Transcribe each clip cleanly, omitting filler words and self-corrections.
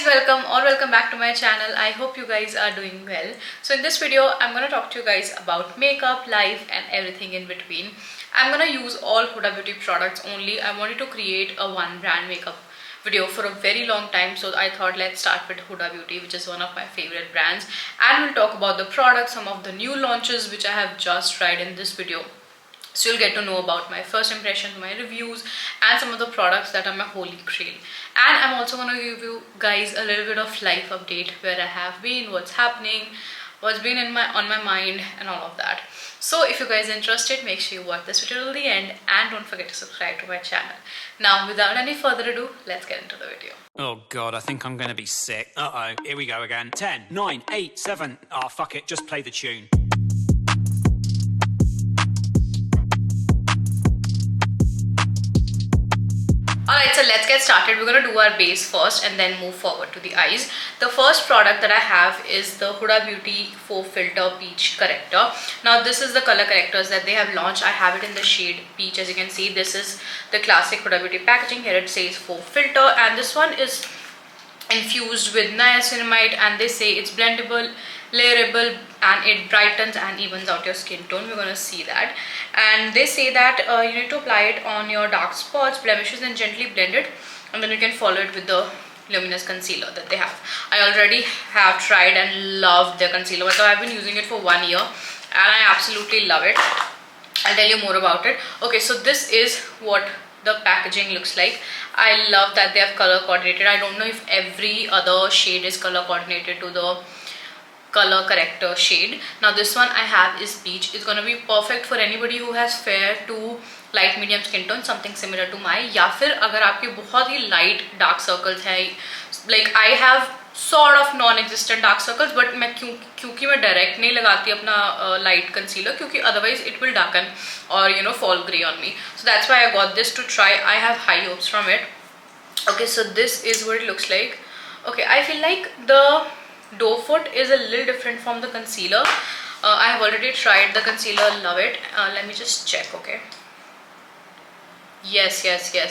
welcome or welcome back to my channel. I hope you guys are doing well. So in this video I'm going to talk to you guys about makeup, life and everything in between. I'm going to use all Huda Beauty products only. I wanted to create a one brand makeup video for a very long time, so I thought let's start with Huda Beauty, which is one of my favorite brands, and we'll talk about the products, some of the new launches which I have just tried in this video. So you'll get to know about my first impressions, my reviews and some of the products that are my holy grail. And I'm also going to give you guys a little bit of life update, where I have been, what's happening, what's been on my mind and all of that. So if you guys are interested, make sure you watch this video till the end and don't forget to subscribe to my channel. Now without any further ado, let's get into the video. Oh god, I think I'm gonna be sick. Uh-oh, here we go again. 10, 9, 8, 7. Oh, fuck it, just play the tune. Alright, so let's get started. We're going to do our base first and then move forward to the eyes. The first product that I have is the Huda Beauty Faux Filter Peach Corrector. Now this is the color correctors that they have launched. I have it in the shade Peach. As you can see, this is the classic Huda Beauty packaging. Here it says Faux Filter, and this one is infused with niacinamide, and they say it's blendable, layerable, and it brightens and evens out your skin tone. We're going to see that. And they say that you need to apply it on your dark spots, blemishes, and gently blend it, and then you can follow it with the luminous concealer that they have. I already have tried and loved their concealer, so I've been using it for 1 year and I absolutely love it. I'll tell you more about it. Okay, so this is what the packaging looks like. I love that they have color coordinated. I don't know if every other shade is color coordinated to the color corrector shade. Now this one I have is peach. It's gonna be perfect for anybody who has fair to light medium skin tone, something similar to my, या फिर अगर आपके बहुत ही light dark circles है, like I have sort of non-existent dark circles, but मैं क्योंकि मैं direct नहीं लगाती अपना light concealer, क्योंकि otherwise it will darken or you know fall grey on me. So that's why I got this to try. I have high hopes from it. Okay, so this is what it looks like. Okay, I feel like the doe foot is a little different from the concealer. I have already tried the concealer, love it. Let me just check. Okay, yes,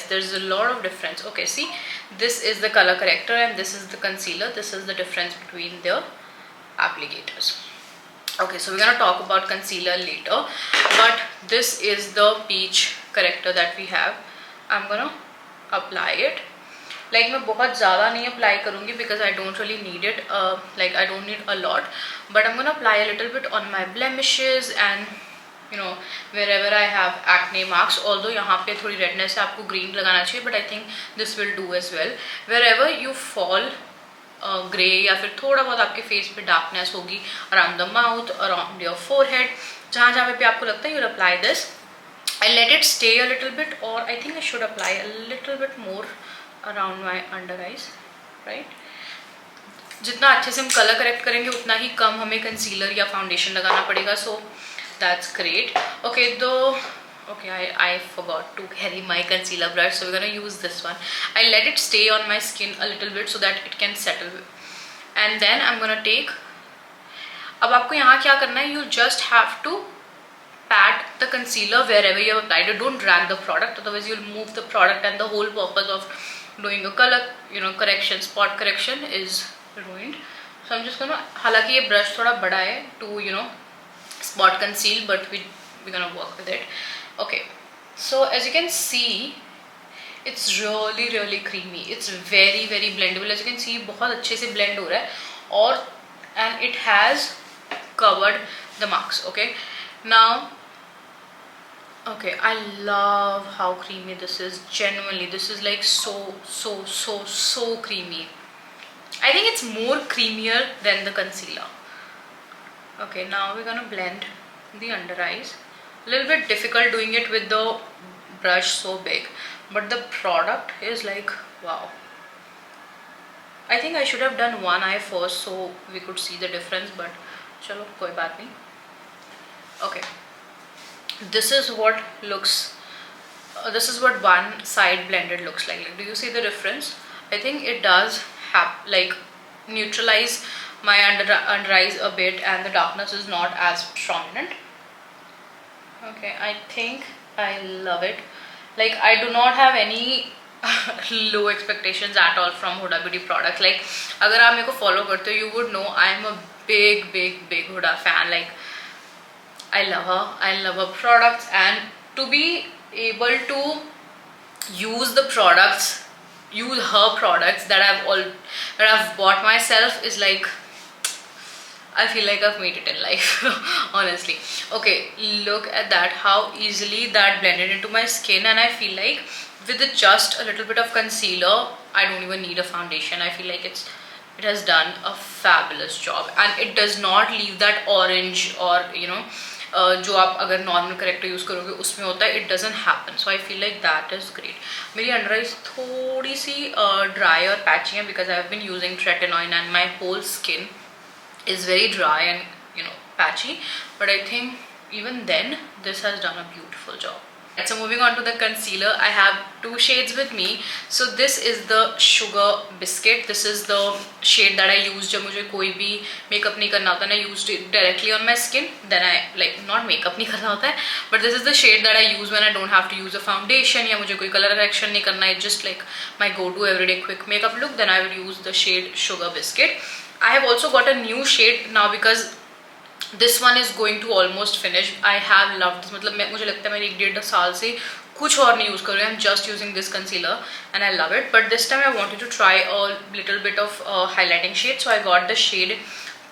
there's a lot of difference. Okay, see, this is the color corrector and this is the concealer. This is the difference between the applicators. Okay, so we're gonna talk about concealer later, but this is the peach corrector that we have. I'm gonna apply it. Like मैं बहुत ज़्यादा नहीं apply करूँगी because I don't really need it. Like I don't need a lot, but I'm gonna apply a little bit on my blemishes and you know wherever I have acne marks. Although यहाँ पे थोड़ी redness है, आपको green लगाना चाहिए, but I think this will do as well. Wherever you fall grey या फिर थोड़ा बहुत आपके face पे darkness होगी around the mouth, around your forehead, जहाँ पे आपको लगता है, you'll apply this. I let it stay a little bit, or I think I should apply a little bit more around my under eyes, right? जितना अच्छे से हम colour correct करेंगे उतना ही कम हमें कंसीलर या फाउंडेशन लगाना पड़ेगा. So that's great. Okay, though, okay, I forgot to carry my concealer brush, so we're gonna use this one. I let it stay on my skin a little bit so that it can settle, and then I'm gonna take. अब आपको यहाँ क्या करना है? You just have to pat the concealer wherever you have applied it. Don't drag the product, otherwise you'll move the product and the whole purpose of doing a color correction, spot correction is ruined. So I'm just gonna, हालांकि ये brush थोड़ा बड़ा है to spot conceal, but we're gonna work with it. Okay, so as you can see, it's really creamy. It's very blendable. As you can see, बहुत अच्छे से blend हो रहा है, और and it has covered the marks. Okay, now. Okay, I love how creamy this is. Genuinely, this is like so creamy. I think it's more creamier than the concealer. Okay, now we're gonna blend the under eyes. A little bit difficult doing it with the brush so big, but the product is like wow. I think I should have done one eye first so we could see the difference, but chalo, koi baat nahi. Okay. This is what looks. This is what one side blended looks like. Like, do you see the difference? I think it does have like neutralize my under eyes a bit, and the darkness is not as prominent. Okay, I think I love it. Like I do not have any low expectations at all from Huda Beauty products. Like अगर आप मेरे को follow करते हो, you would know I am a big Huda fan. Like I love her products, and to be able to use the products, use her products that I've bought myself is like, I feel like I've made it in life. Honestly. Okay, look at that, how easily that blended into my skin, and I feel like with just a little bit of concealer, I don't even need a foundation. I feel like it has done a fabulous job, and it does not leave that orange or जो आप अगर normal character use करोगे उसमें होता है, it doesn't happen. So I feel like that is great. मेरी under eyes थोड़ी सी ड्राई और पैची है because I have been using tretinoin and my whole skin is very dry and patchy, but I think even then this has done a beautiful job. So moving on to the concealer, I have two shades with me. So this is the Sugar Biscuit. This is the shade that I use जब मुझे कोई भी makeup नहीं करना होता ना, I used it directly on my skin. Then I like not makeup नहीं करना होता है, but this is the shade that I use when I don't have to use a foundation या मुझे कोई color correction नहीं करना है. Just like my go-to everyday quick makeup look. Then I will use the shade Sugar Biscuit. I have also got a new shade now because this one is going to almost finish. I have loved this. मतलब मुझे लगता है मैं 1-1.5 साल से कुछ और नहीं यूज़ कर रही हूँ. I'm just using this concealer and I love it. But this time I wanted to try a little bit of highlighting shade. So I got the shade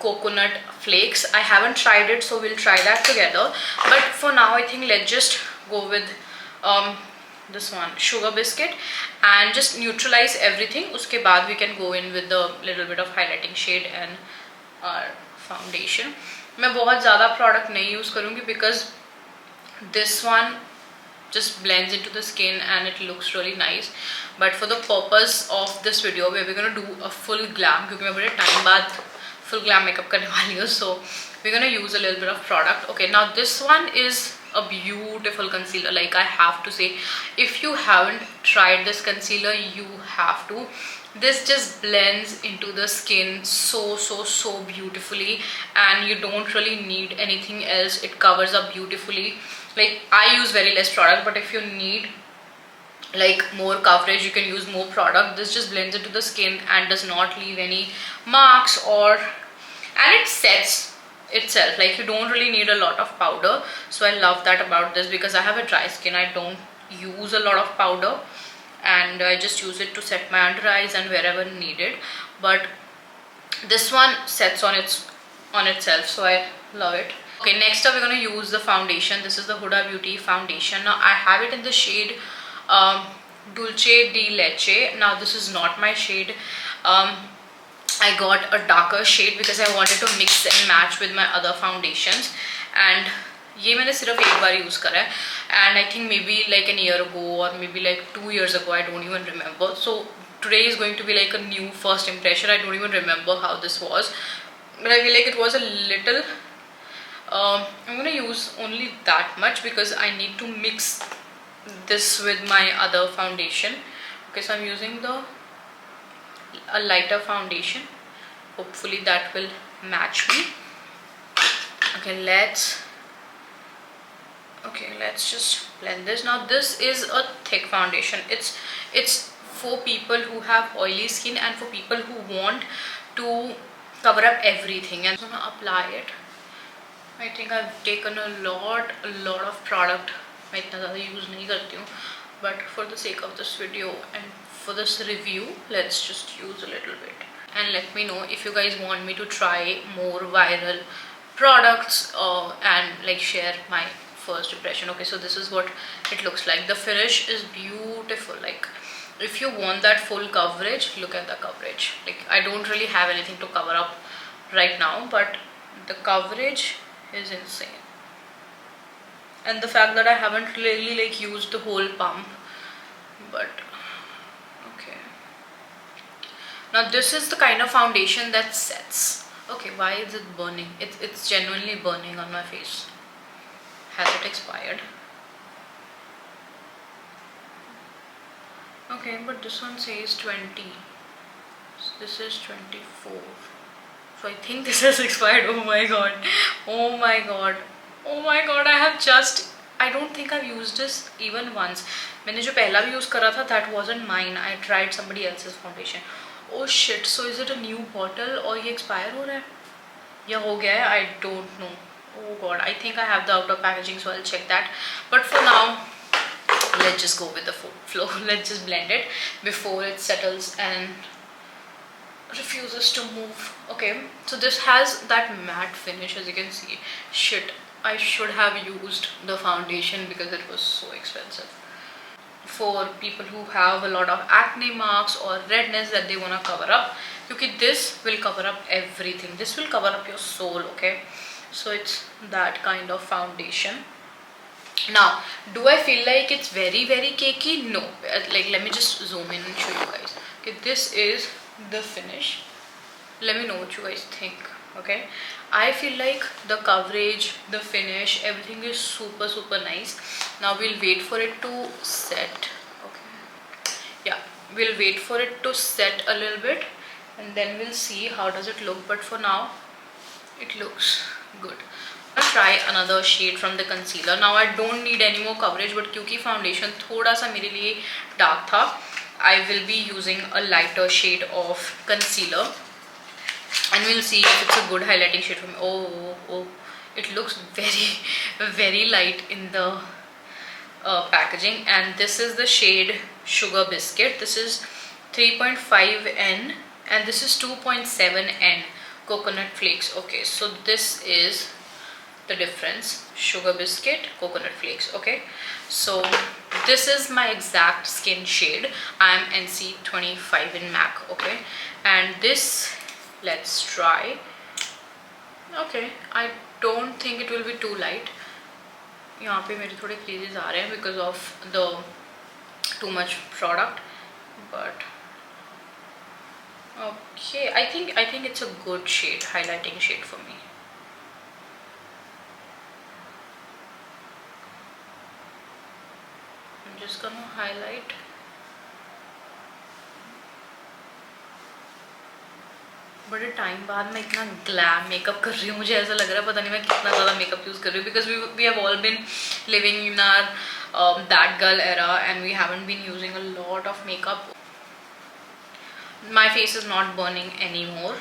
Coconut Flakes. I haven't tried it, so we'll try that together. But for now, I think let's just go with this one, Sugar Biscuit, and just neutralize everything. उसके बाद we can go in with the little bit of highlighting shade and our foundation. मैं बहुत ज़्यादा product नहीं use करूँगी because this one just blends into the skin and it looks really nice. But for the purpose of this video, we're gonna do a full glam क्योंकि मैं बड़े time बाद full glam makeup करने वाली हूँ. So we're gonna use a little bit of product. Okay, now this one is a beautiful concealer. Like I have to say, if you haven't tried this concealer, you have to. This just blends into the skin so beautifully, and you don't really need anything else. It covers up beautifully. Like I use very less product, but if you need like more coverage, you can use more product. This just blends into the skin and does not leave any marks, and it sets itself. Like you don't really need a lot of powder. So I love that about this because I have a dry skin. I don't use a lot of powder and I just use it to set my under eyes and wherever needed. But this one sets on itself, so I love it. Okay, next up we're going to use the foundation. This is the Huda Beauty foundation. Now I have it in the shade Dulce de Leche. Now this is not my shade. I got a darker shade because I wanted to mix and match with my other foundations, and ये मैंने सिर्फ एक बार use करा है, and I think maybe like an year ago or maybe like 2 years ago, I don't even remember. So today is going to be like a new first impression. I don't even remember how this was, but I feel like it was a little I'm gonna use only that much because I need to mix this with my other foundation. Okay, so I'm using a lighter foundation. Hopefully that will match me. Okay, let's just blend this. Now this is a thick foundation. It's for people who have oily skin and for people who want to cover up everything, and I'm gonna apply it. I think I've taken a lot of product. मैं इतना ज़्यादा use नहीं करती हूँ, but for the sake of this video and for this review, let's just use a little bit. And let me know if you guys want me to try more viral products and like share my first impression. Okay, so this is what it looks like. The finish is beautiful. Like if you want that full coverage, look at the coverage. Like I don't really have anything to cover up right now, but the coverage is insane. And the fact that I haven't really like used the whole pump, but okay. Now this is the kind of foundation that sets. Okay, why is it burning? It's genuinely burning on my face. Has it expired? Okay, but this one says 20. This is 24. So I think this has expired. Oh my god. Oh my god. Oh my god, I have just I don't think I've used this even once. मैंने जो पहला भी use करा था that wasn't mine. I tried somebody else's foundation. Oh shit, so is it a new bottle और ये expire हो रहा है या हो गया है? I don't know. Oh god, I think I have the outer packaging, so I'll check that. But for now, let's just go with the flow. Let's just blend it before it settles and refuses to move. Okay, so this has that matte finish, as you can see. Shit, I should have used the foundation because it was so expensive. For people who have a lot of acne marks or redness that they want to cover up, because this will cover up everything. This will cover up your soul, okay? So it's that kind of foundation. Now, do I feel like it's very cakey? No. Like, let me just zoom in and show you guys. Okay, this is the finish. Let me know what you guys think. Okay, I feel like the coverage, the finish, everything is super nice. Now we'll wait for it to set. Okay, yeah, we'll wait for it to set a little bit and then we'll see how does it look. But for now it looks good. I'll try another shade from the concealer. Now I don't need any more coverage, but क्योंकि foundation थोड़ा सा मेरे लिए dark था, I will be using a lighter shade of concealer and we'll see if it's a good highlighting shade for me. Oh, it looks very light in the packaging. And this is the shade Sugar Biscuit. This is 3.5N and this is 2.7N Coconut Flakes. Okay, so this is the difference: Sugar Biscuit, Coconut Flakes. Okay, so this is my exact skin shade. I'm NC25 in MAC. Okay, and this, let's try. Okay, I don't think it will be too light. यहाँ पे मेरे थोड़े creases आ रहे हैं because of the too much product, but okay, I think it's a good shade, highlighting shade for me. I'm just gonna highlight. बड़े time बाद मैं इतना ग्लैम मेकअप कर रही हूँ. मुझे ऐसा लग रहा है पता नहीं मैं कितना ज़्यादा मेकअप यूज़ कर रही हूँ, because we have all been living in our that girl era and we haven't been using a lot of makeup. My face is not burning anymore.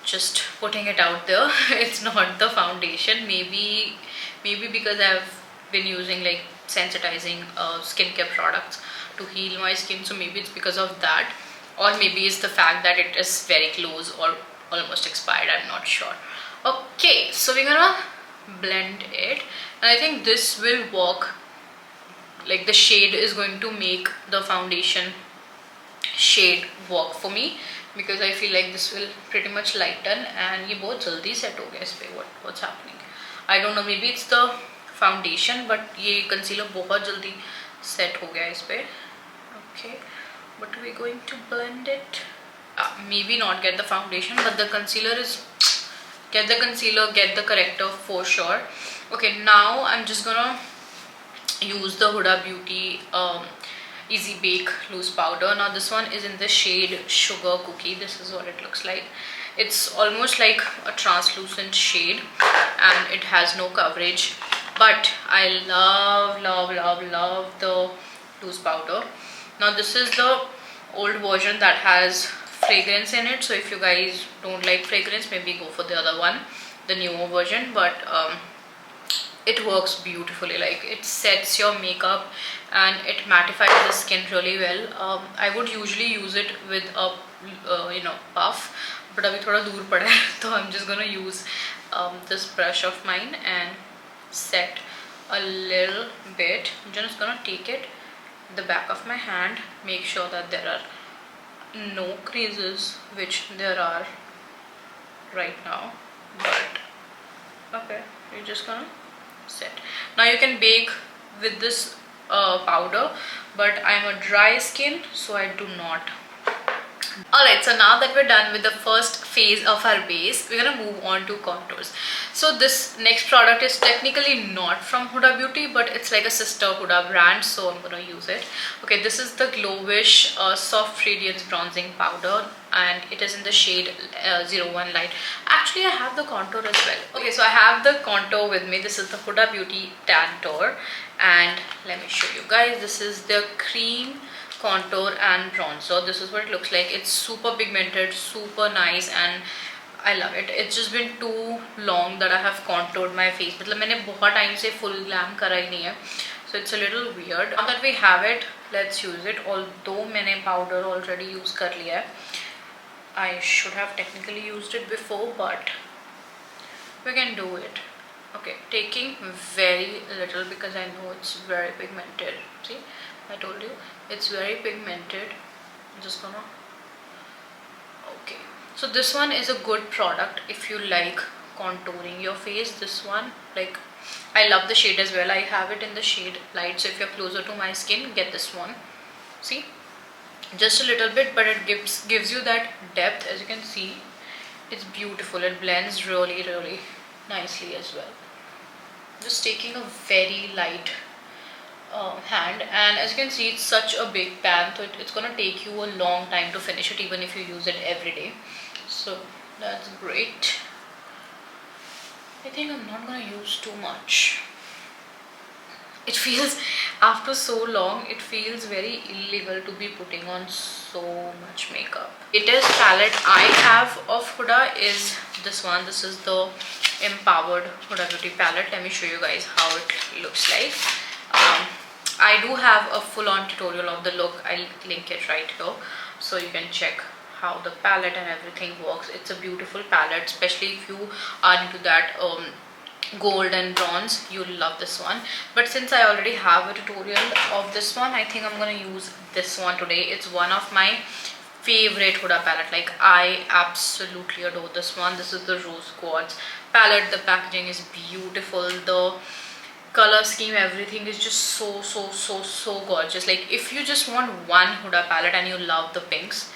Just putting it out there. It's not the foundation. Maybe because I've been using like sensitizing skincare products to heal my skin, so maybe it's because of that, or maybe it's the fact that it is very close or almost expired. I'm not sure. Okay, so we're gonna blend it, and I think this will work. Like the shade is going to make the foundation shade work for me, because I feel like this will pretty much lighten. And ये बहुत जल्दी set हो गया इस पे. What's happening? I don't know. Maybe it's the foundation, but ये concealer बहुत जल्दी set हो गया इस पे. Okay, but we're going to blend it. Maybe not get the foundation, but the concealer is get the concealer, get the corrector for sure. Okay, now I'm just gonna use the Huda Beauty Easy Bake Loose Powder. Now this one is in the shade Sugar Cookie. This is what it looks like. It's almost like a translucent shade and it has no coverage, but I love the loose powder. Now this is the old version that has fragrance in it, so if you guys don't like fragrance, maybe go for the other one, the newer version. But it works beautifully. Like it sets your makeup and it mattifies the skin really well. I would usually use it with a puff, but abhi thoda dur pada hai, so I'm just gonna use this brush of mine and set a little bit. I'm just gonna take it the back of my hand, make sure that there are no creases, which there are right now. But okay, you're just gonna set. Now you can bake with this powder, but I'm a dry skin, so I do not. Alright, so now that we're done with the first phase of our base, we're gonna move on to contours. So this next product is technically not from Huda Beauty, but it's like a sister Huda brand, so I'm gonna use it. Okay, this is the Glowish Soft Radiance Bronzing Powder. and it is in the shade 01 Light. Actually, I have the contour as well. Okay, so I have the contour with me. This is the Huda Beauty Tantour, and let me show you guys. This is the cream contour and bronzer. This is what it looks like. It's super pigmented, super nice, and I love it. It's just been too long that I have contoured my face. मतलब मैंने बहुत time से full glam करा ही नहीं है, so it's a little weird. Now that we have it, let's use it. Although मैंने powder already use कर लिया है, I should have technically used it before, but we can do it. Okay, taking very little because I know it's very pigmented. See, I told you it's very pigmented. I'm just gonna. Okay, so this one is a good product if you like contouring your face. This one, like, I love the shade as well. I have it in the shade Light, so if you're closer to my skin, get this one. See, just a little bit, but it gives you that depth. As you can see, it's beautiful. It blends really nicely as well. Just taking a very light hand, and as you can see, it's such a big pan, so it's gonna take you a long time to finish it, even if you use it every day. So that's great. I think I'm not gonna use too much. It feels, after so long, it feels very illegal to be putting on so much makeup. Latest palette I have of Huda is this one. This is the Empowered Huda Beauty palette. Let me show you guys how it looks like. I do have a full-on tutorial of the look. I'll link it right here, so you can check how the palette and everything works. It's a beautiful palette, especially if you are into that gold and bronze. You'll love this one. But since I already have a tutorial of this one, I think I'm gonna use this one today. It's one of my favorite Huda palette. Like, I absolutely adore this one. This is the Rose Quartz palette. The packaging is beautiful. The color scheme, everything is just so gorgeous. Like, if you just want one Huda palette and you love the pinks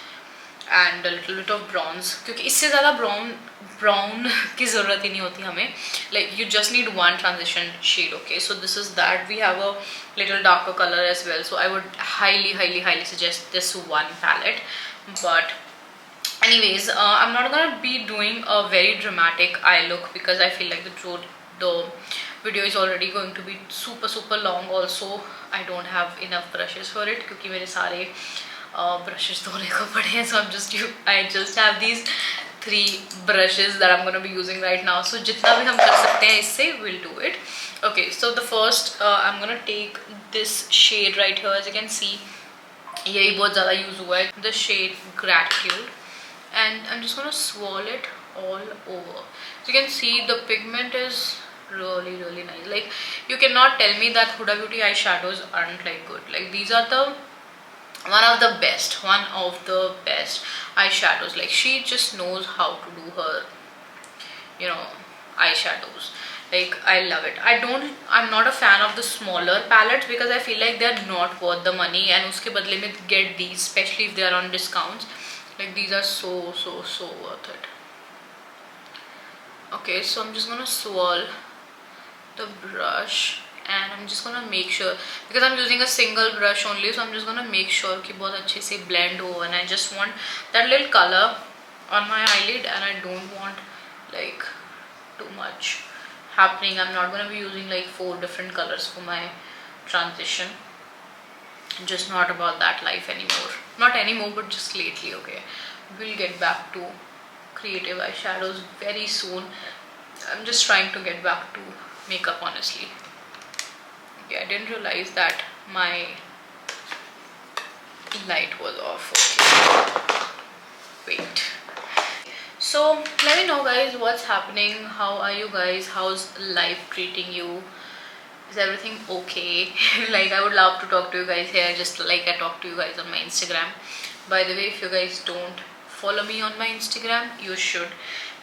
and a little bit of bronze, क्योंकि इससे ज़्यादा brown की ज़रूरत ही नहीं होती हमें. Like, you just need one transition shade. Okay, so this is that. We have a little darker color as well, so I would highly suggest this one palette. But anyways, I'm not gonna be doing a very dramatic eye look because I feel like the video is already going to be super long. Also, I don't have enough brushes for it क्योंकि मेरे सारे brushes धोने को पड़े हैं. So I just have these 3 brushes that I'm going to be using right now. So जितना भी हम कर सकते हैं इससे, we'll do it. Okay, so the first I'm going to take this shade right here. As you can see, यही बहुत ज़्यादा use हुआ है, the shade Gratitude, and I'm just going to swirl it all over. So you can see the pigment is really nice. Like, you cannot tell me that Huda Beauty eyeshadows aren't like good. Like, these are one of the best eyeshadows. Like, she just knows how to do her, eyeshadows. Like, I love it. I'm not a fan of the smaller palettes because I feel like they're not worth the money, and uske badle mein get these, especially if they are on discounts. Like, these are so worth it. Okay, so I'm just gonna swirl the brush, and I'm just gonna make sure, because I'm using a single brush only, so I'm just gonna make sure कि बहुत अच्छे से blend हो, and I just want that little color on my eyelid, and I don't want like too much happening. I'm not gonna be using like 4 different colors for my transition. Just not about that life anymore. Not anymore, but just lately. Okay, we'll get back to creative eyeshadows very soon. I'm just trying to get back to makeup, honestly. Okay, I didn't realize that my light was off. Okay, wait. So let me know, guys, what's happening. How are you guys? How's life treating you? Is everything okay? Like, I would love to talk to you guys here, just like I talk to you guys on my Instagram. By the way, if you guys don't follow me on my Instagram, you should,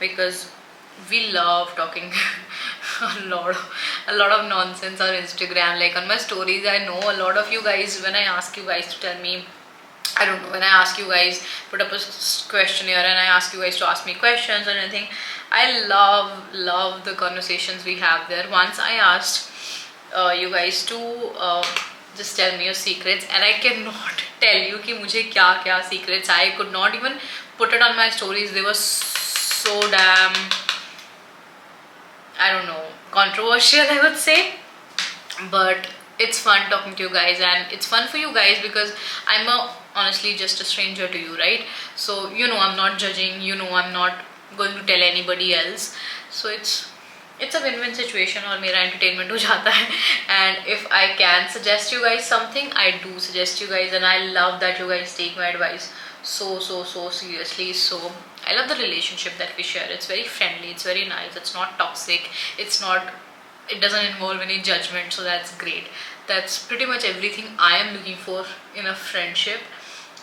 because we love talking a lot of nonsense on Instagram. Like, on my stories, I know a lot of you guys, when I ask you guys to tell me, I don't know, when I ask you guys, put up a questionnaire and I ask you guys to ask me questions or anything, I love the conversations we have there. Once I asked you guys to just tell me your secrets, and I cannot tell you कि मुझे क्या secrets. I could not even put it on my stories, they were so damn, I don't know, controversial, I would say. But it's fun talking to you guys, and it's fun for you guys because honestly just a stranger to you, right? So I'm not judging, I'm not going to tell anybody else. So it's a win-win situation, or mera entertainment ho jata hai. And if I can suggest you guys something, I do suggest you guys, and I love that you guys take my advice so seriously. So I love the relationship that we share. It's very friendly, it's very nice, it's not toxic, it doesn't involve any judgment. So that's great. That's pretty much everything I am looking for in a friendship.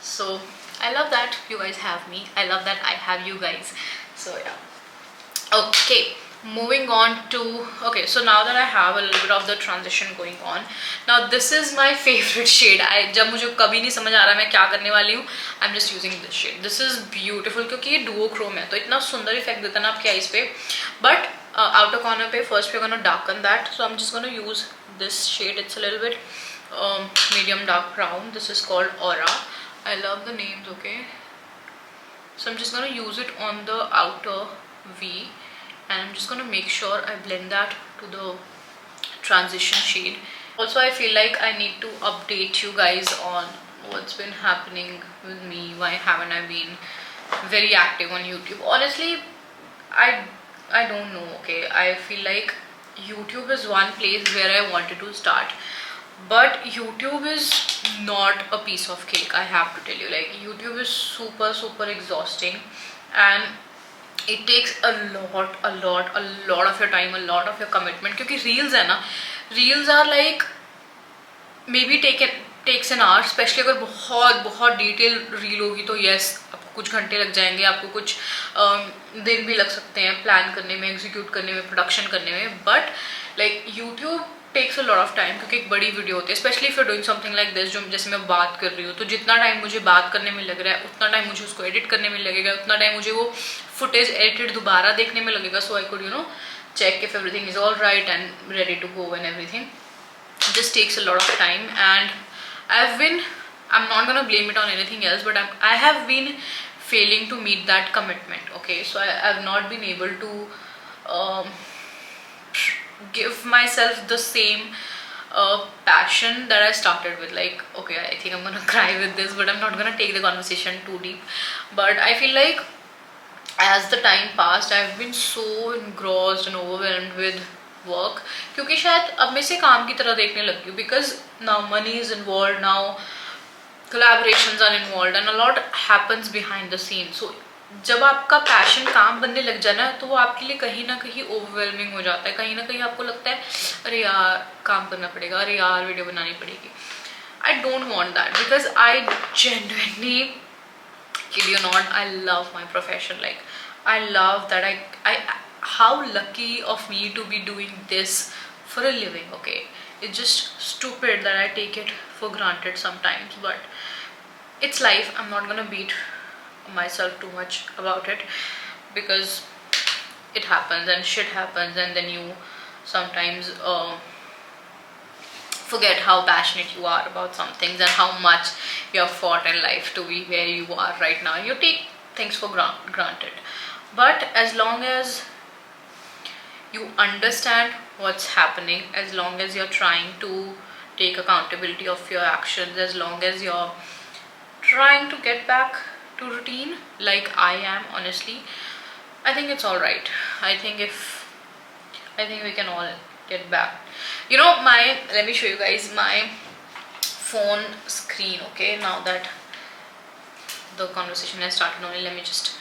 So I love that you guys have me, I love that I have you guys. So yeah, okay, moving on to, okay, so now that I have a little bit of the transition going on, now this is my favorite shade. जब मुझे कभी नहीं समझ आ रहा मैं क्या करने वाली हूँ, I'm just using this shade. This is beautiful क्योंकि ये duochrome है, तो इतना सुंदर इफेक्ट देता है ना आपकी आईज पे. But outer corner पे first we're gonna darken that, so I'm just gonna use this shade. It's a little bit medium dark brown. This is called Aura. I love the names. Okay, so I'm just gonna use it on the outer V, and I'm just gonna make sure I blend that to the transition shade. Also, I feel like I need to update you guys on what's been happening with me. Why haven't I been very active on YouTube? Honestly, I don't know. Okay, I feel like YouTube is one place where I wanted to start, but YouTube is not a piece of cake, I have to tell you. Like, YouTube is super exhausting, and it takes a lot of your time, a lot of your commitment. Because reels है ना, reels are like maybe takes an hour, especially अगर बहुत detail reel होगी तो yes, आपको कुछ घंटे लग जाएंगे, आपको कुछ दिन भी लग सकते हैं प्लान करने में, एग्जीक्यूट करने में, प्रोडक्शन करने में. But like YouTube takes a lot of time, क्योंकि एक बड़ी वीडियो होती है, specially if you doing something like this, जो जैसे मैं बात कर रही हूँ, तो जितना टाइम मुझे बात करने में लग रहा है उतना टाइम मुझे उसको एडिट करने में लगेगा, उतना टाइम मुझे वो फुटेज एडिटेड दोबारा देखने में लगेगा. So I could check if everything is all right and ready to go and everything. It just takes a lot of time, and I'm not gonna blame it on anything else, but I have been failing to meet that commitment. Okay, so I've not been able to give myself the same passion that I started with. Like, okay, I think I'm gonna cry with this, but I'm not gonna take the conversation too deep. But I feel like as the time passed, I've been so engrossed and overwhelmed with work, क्योंकि शायद अब मैं से काम की तरह देखने लगी हूँ, because now money is involved, now collaborations are involved, and a lot happens behind the scenes. So जब आपका पैशन काम बनने लग जाए ना, तो वो आपके लिए कहीं ना कहीं ओवरवेलमिंग हो जाता है. कहीं ना कहीं आपको लगता है अरे यार काम करना पड़ेगा, अरे यार वीडियो बनानी पड़ेगी. I don't want that, because I genuinely, kid you not, I love my profession. Like, I love that I how lucky of me to be doing this for a living. Okay, it's just stupid that I take it for granted sometimes, but it's life. I'm not gonna beat myself too much about it, because it happens and shit happens, and then you sometimes forget how passionate you are about some things and how much you have fought in life to be where you are right now. You take things for granted, but as long as you understand what's happening, as long as you're trying to take accountability of your actions, as long as you're trying to get back to routine like I am, honestly, I think it's all right. I think we can all get back. Let me show you guys my phone screen. Okay, now that the conversation has started, only let me just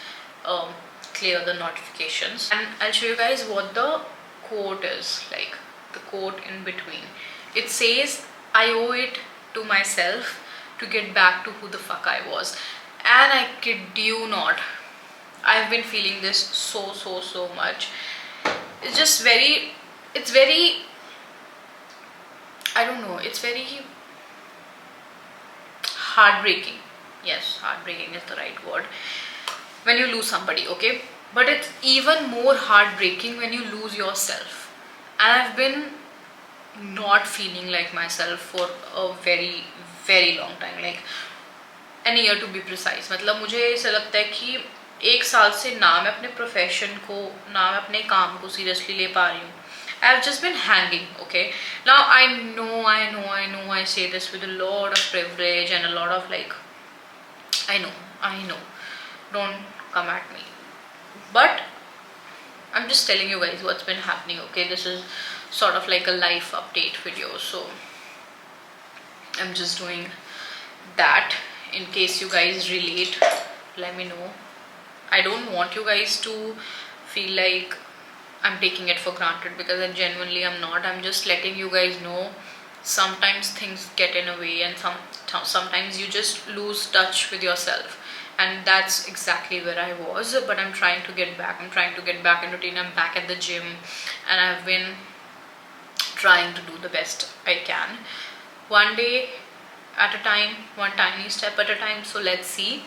clear the notifications, and I'll show you guys what the quote is, like the quote in between. It says, I owe it to myself to get back to who the fuck I was. And I kid you not, I've been feeling this so much. It's very, I don't know, it's very heartbreaking. Yes, heartbreaking is the right word, when you lose somebody. Okay, but it's even more heartbreaking when you lose yourself. And I've been not feeling like myself for a very long time. Like, an year to be precise. मतलब मुझे ऐसा लगता है कि 1 साल से ना मैं अपने प्रोफेशन को, ना मैं अपने काम को सीरियसली ले पा रही हूँ. I've just been hanging, okay? Now I say this with a lot of privilege and a lot of like, I know, don't come at me. But I'm just telling you guys what's been happening, okay? This is sort of like a life update video, so I'm just doing that in case you guys relate. Let me know. I don't want you guys to feel like I'm taking it for granted, because I genuinely am not. I'm just letting you guys know sometimes things get in a way, and sometimes you just lose touch with yourself, and that's exactly where I was. But I'm trying to get back. I'm trying to get back in routine. I'm back at the gym, and I've been trying to do the best I can, one day at a time, one tiny step at a time. So let's see.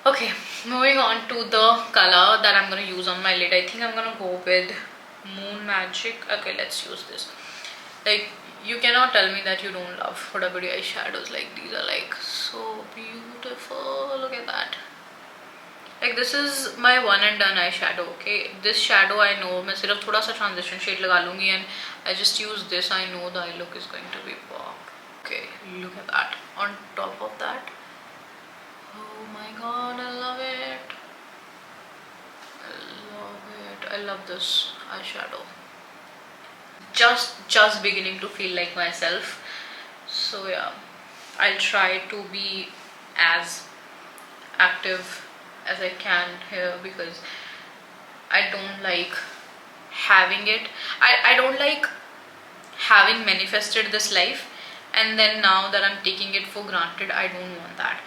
Okay, moving on to the color that I'm going to use on my lid. I think I'm going to go with Moon Magic. Okay, let's use this. Like, you cannot tell me that you don't love Huda Beauty eyeshadows. Like, these are like so beautiful. Look at that. Like, this is my one and done eyeshadow, okay? This shadow I know मैं सिर्फ थोड़ा सा transition shade लगा लूँगी, and I just use this. I know the eye look is going to be pop. Okay, look at that. On top of that, oh my god, I love it. I love this eyeshadow. Just beginning to feel like myself. So yeah, I'll try to be as active as I can here, because I don't like having it. I don't like having manifested this life, and then now that I'm taking it for granted. I don't want that.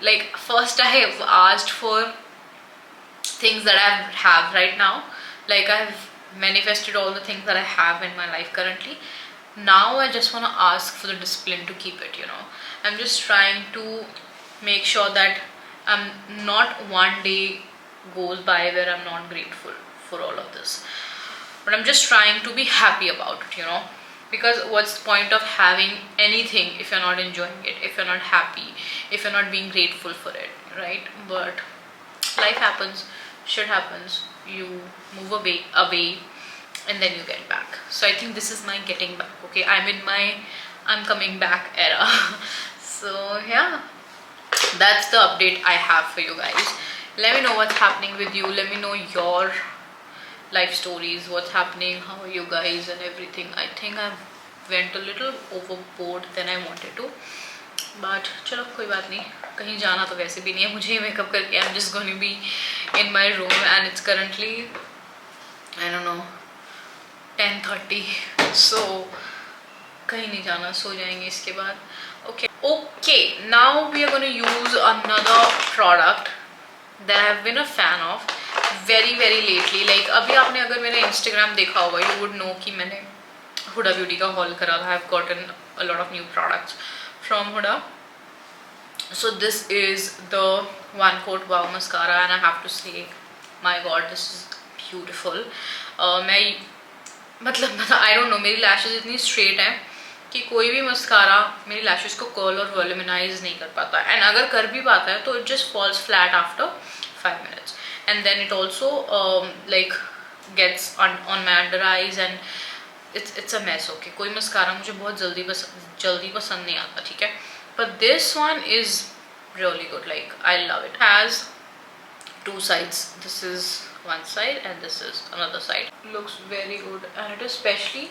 Like, first I have asked for things that I have right now. Like, I've manifested all the things that I have in my life currently. Now I just want to ask for the discipline to keep it, you know. I'm just trying to make sure that not one day goes by where I'm not grateful for all of this, but I'm just trying to be happy about it, you know. Because what's the point of having anything if you're not enjoying it, if you're not happy, if you're not being grateful for it, right? But life happens, shit happens, you move away, and then you get back. So I think this is my getting back, okay? I'm in my I'm coming back era. So yeah, that's the update I have for you guys. Let me know what's happening with you. Let me know your life stories, what's happening, how are you guys and everything. I think I went a little overboard than I wanted to, but चलो कोई बात नहीं, कहीं जाना तो वैसे भी नहीं है मुझे मेकअप करके. I'm just going to be in my room, and it's currently, I don't know, 10:30. So कहीं नहीं जाना, सो जाएंगे इसके बाद. Okay, now we are going to use another product that I have been a fan of very lately. Like, अभी आपने अगर मेरा Instagram देखा होगा, you would know कि मैंने Huda Beauty का haul करा था. I have gotten a lot of new products from Huda. So this is the One Coat Wow mascara, and I have to say, my god, this is beautiful. मैं मतलब I don't know, मेरी lashes इतनी straight हैं कि कोई भी mascara मेरी lashes को कर्ल और वॉल्यूमिनाइज नहीं कर पाता, एंड अगर कर भी पाता है तो it just falls flat after 5 minutes, and then it also like gets on my under eyes, and it's a mess. Okay, कोई मस्कारा मुझे बहुत जल्दी पसंद नहीं आता, ठीक है, but this one is really good. Like, I love it. Has 2 sides. This is one side and this is another side. Looks very good, and it is especially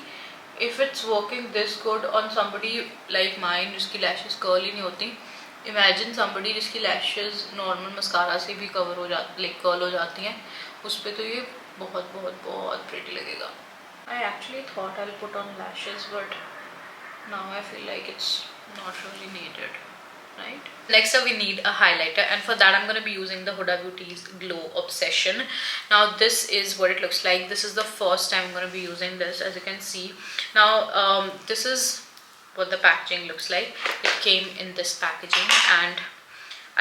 if it's working this good on somebody like mine जिसकी lashes curl ही नहीं होती. Imagine somebody जिसकी lashes normal mascara से भी cover हो जाती, like curl हो जाती हैं, उस पे तो ये बहुत pretty लगेगा. I actually thought I'll put on lashes, but now I feel like it's not really needed, right? Next up we need a highlighter, and for that I'm going to be using the Huda Beauty's Glow Obsession. Now this is what it looks like. This is the first time I'm going to be using this, as you can see. Now this is what the packaging looks like. It came in this packaging, and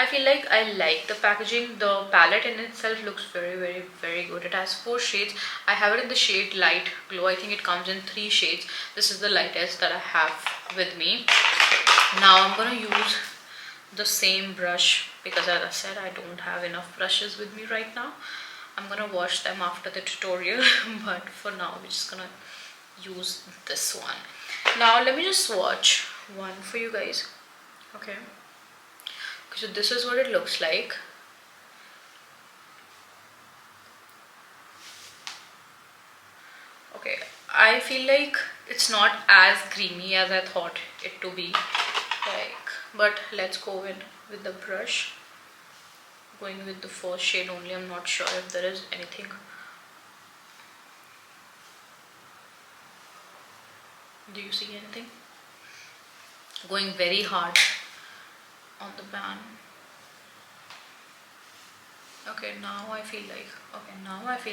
I feel like I like the packaging. The palette in itself looks very good. It has 4 shades. I have it in the shade Light Glow. I think it comes in 3 shades. This is the lightest that I have with me. Now I'm going to use the same brush, because as I said, I don't have enough brushes with me right now. I'm gonna wash them after the tutorial but for now we're just gonna use this one. Now let me just swatch one for you guys. Okay, so this is what it looks like. Okay, I feel like it's not as creamy as I thought it to be, like, but let's go in with the brush. Going with the first shade only. I'm not sure if there is anything. Do you see anything? Going very hard on the pan. Okay, now I feel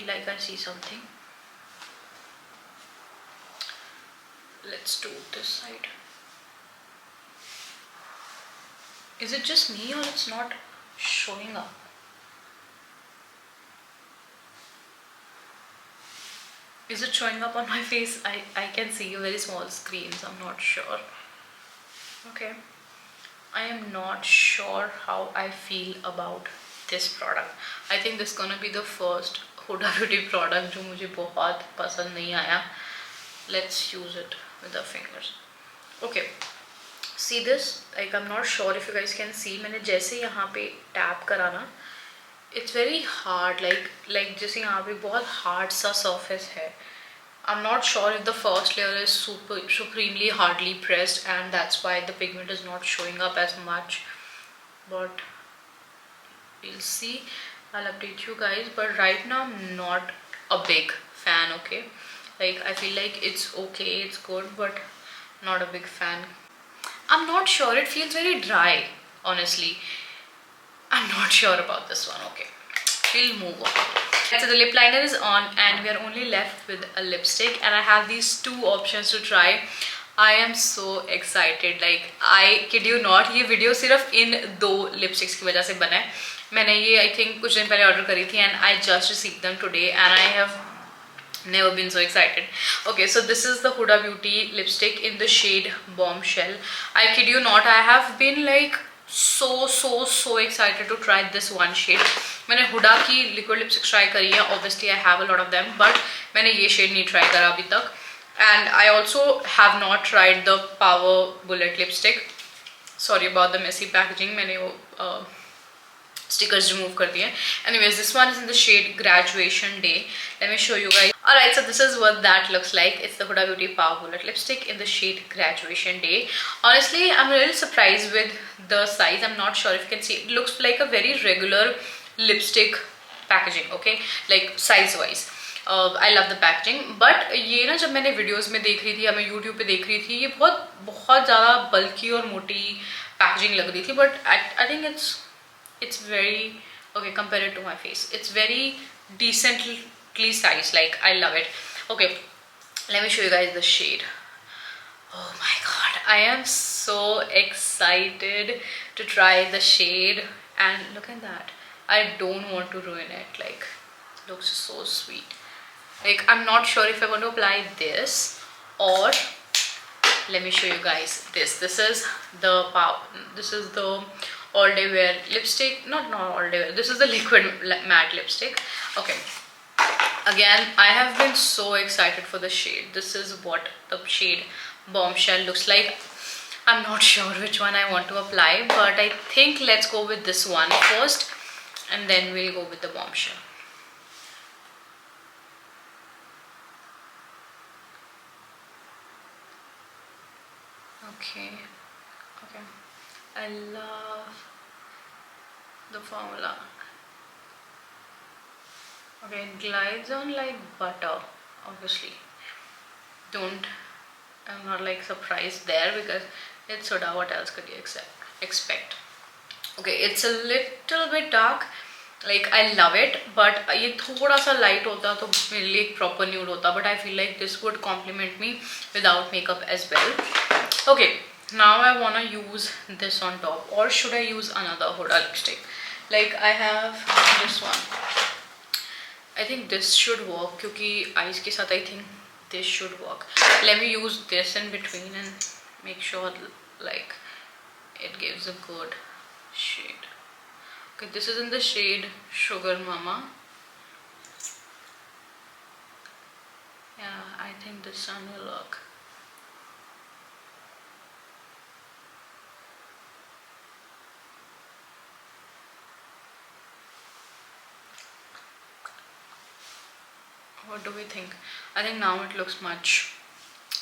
like I see something. Let's do this side. Is it just me or it's not showing up? Is it showing up on my face? I can see a very small screen, so I'm not sure. Okay, I am not sure how I feel about this product. I think this is gonna be the first Huda Beauty product जो मुझे बहुत पसंद नहीं आया. Let's use it with our fingers. Okay, see this? Like, I'm not sure if you guys can see. मैंने जैसे यहाँ पे tap करा ना, it's very hard. Like जैसे यहाँ पे बहुत hard सा surface है. I'm not sure if the first layer is supremely hardly pressed and that's why the pigment is not showing up as much, but we'll see. I'll update you guys, but right now I'm not a big fan. Okay, like I feel like it's okay, it's good, but not a big fan. I'm not sure, it feels very dry, honestly. I'm not sure about this one. Okay, we'll move on. So the lip liner is on and we are only left with a lipstick, and I have these two options to try. I am so excited, like I kid you not, ये video सिर्फ इन दो lipsticks की वजह से बना है. मैंने ये I think कुछ दिन पहले order करी थी and I just received them today and I have never been so excited. Okay, so this is the Huda Beauty lipstick in the shade Bombshell. I kid you not, I have been like so excited to try this one shade. मैंने Huda की liquid lipstick try करी है, obviously I have a lot of them, but मैंने ये shade नहीं try करा अभी तक. And I also have not tried the Power Bullet lipstick. Sorry about the messy packaging, मैंने वो stickers remove कर दिए. Anyways, this one is in the shade Graduation Day. Let me show you guys. Alright, so this is what that looks like. It's the Huda Beauty Power Bullet lipstick in the shade Graduation Day. Honestly, I'm a little surprised with the size. I'm not sure if you can see. It looks like a very regular lipstick packaging, okay, like size wise. I love the packaging, but ये ना जब मैंने videos में देख रही थी या मैं YouTube पे देख रही थी, ये बहुत ज़्यादा bulky और मोटी packaging लग रही थी. But I think it's very okay compared to my face. It's very decently sized. Like I love it. Okay, let me show you guys the shade. Oh my god, I am so excited to try the shade, and look at that. I don't want to ruin it. Like, it looks so sweet. Like, I'm not sure if I want to apply this or let me show you guys this. This is the all day wear lipstick. Not all day wear. This is the liquid matte lipstick. Okay. Again, I have been so excited for the shade. This is what the shade Bombshell looks like. I'm not sure which one I want to apply, but I think let's go with this one first and then we'll go with the Bombshell. Okay, I love the formula. Okay, it glides on like butter, obviously. I'm not like surprised there because it's Huda. What else could you expect? Okay, it's a little bit dark. Like I love it, but ये थोड़ा सा light होता तो मेरे लिए एक proper nude होता. But I feel like this would complement me without makeup as well. Okay, now I wanna use this on top, or should I use another Huda lipstick? Like I have this one. I think this should work क्योंकि eyes के साथ I think this should work. Let me use this in between and make sure like it gives a good shade. Okay, this is in the shade Sugar Mama. Yeah, I think this one will work. What do we think? I think now it looks much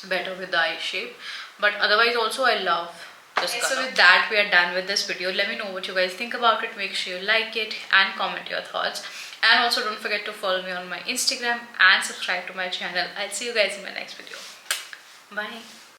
better with the eye shape, but otherwise also I love this color. So with that we are done with this video. Let me know what you guys think about it. Make sure you like it and comment your thoughts, and also don't forget to follow me on my Instagram and subscribe to my channel. I'll see you guys in my next video. Bye.